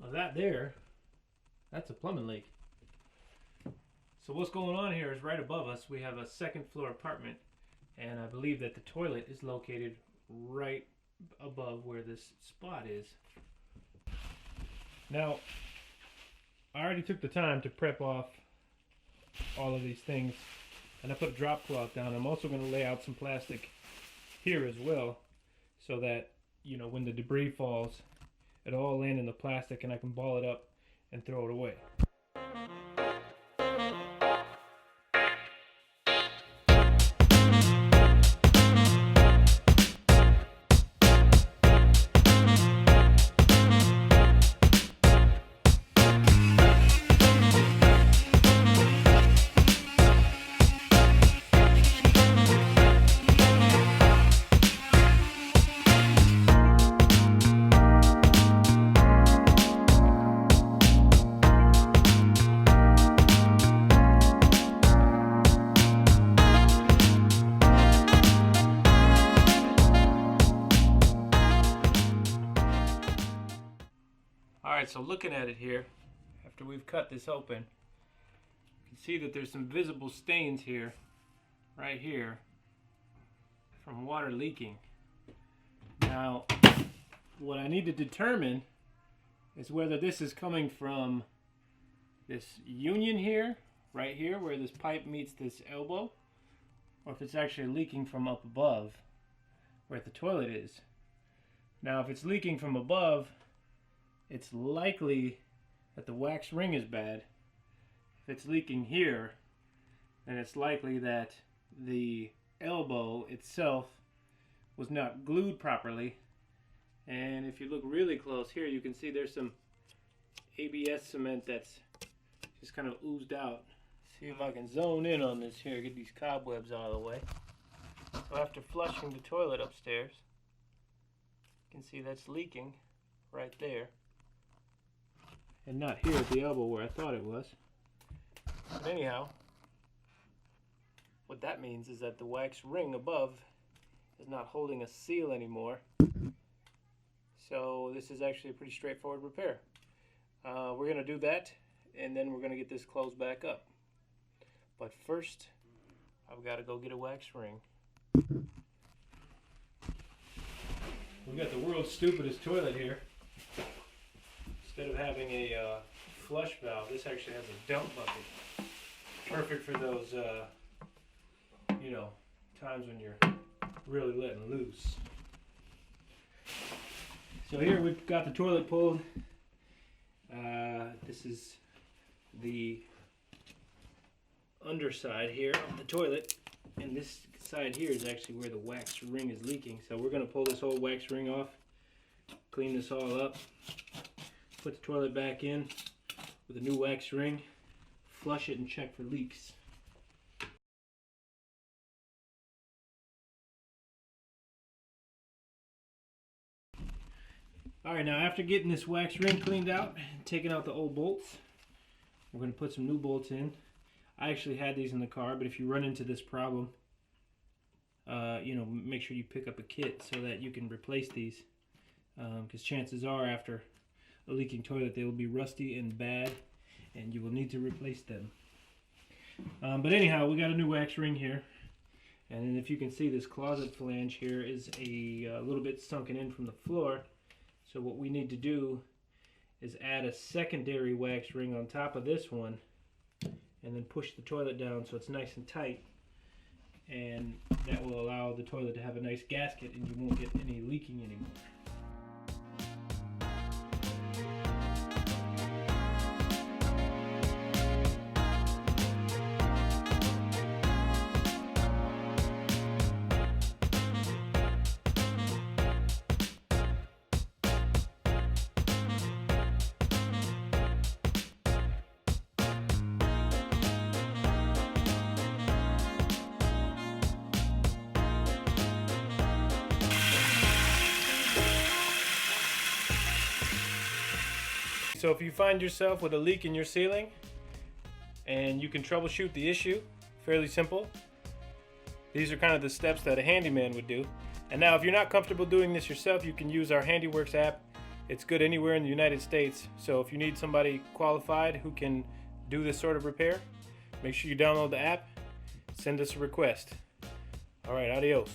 Well, that's a plumbing leak. So what's going on here is right above us we have a second floor apartment, and I believe that the toilet is located right above where this spot is. Now, I already took the time to prep off all of these things, and I put a drop cloth down. I'm also going to lay out some plastic here as well, so that, you know, when the debris falls, it'll all land in the plastic and I can ball it up and throw it away. Alright, so looking at it here, after we've cut this open, you can see that there's some visible stains here, right here, from water leaking. Now, what I need to determine is whether this is coming from this union here, right here, where this pipe meets this elbow, or if it's actually leaking from up above, where the toilet is. Now, if it's leaking from above, it's likely that the wax ring is bad. If it's leaking here, then it's likely that the elbow itself was not glued properly. And if you look really close here, you can see there's some ABS cement that's just kind of oozed out. See if I can zone in on this here, get these cobwebs out of the way. So after flushing the toilet upstairs, you can see that's leaking right there. And not here at the elbow where I thought it was. But anyhow, what that means is that the wax ring above is not holding a seal anymore. So this is actually a pretty straightforward repair. We're going to do that, and then we're going to get this closed back up. But first, I've got to go get a wax ring. We've got the world's stupidest toilet here. Instead of having a flush valve, this actually has a dump bucket. Perfect for those, you know, times when you're really letting loose. So here we've got the toilet pulled. This is the underside here of the toilet, and this side here is actually where the wax ring is leaking. So we're going to pull this whole wax ring off, clean this all up, put the toilet back in with a new wax ring, flush it, and check for leaks. Alright, now after getting this wax ring cleaned out and taking out the old bolts, we're going to put some new bolts in. I actually had these in the car, but if you run into this problem, you know, make sure you pick up a kit so that you can replace these, because chances are after a leaking toilet they will be rusty and bad and you will need to replace them. But anyhow, we got a new wax ring here, and if you can see, this closet flange here is a little bit sunken in from the floor. So what we need to do is add a secondary wax ring on top of this one and then push the toilet down so it's nice and tight, and that will allow the toilet to have a nice gasket and you won't get any leaking anymore. So if you find yourself with a leak in your ceiling and you can troubleshoot the issue, fairly simple. These are kind of the steps that a handyman would do. And now if you're not comfortable doing this yourself, you can use our Handiwerx app It's good anywhere in the United States. So if you need somebody qualified who can do this sort of repair, make sure you download the app, send us a request. All right, adios.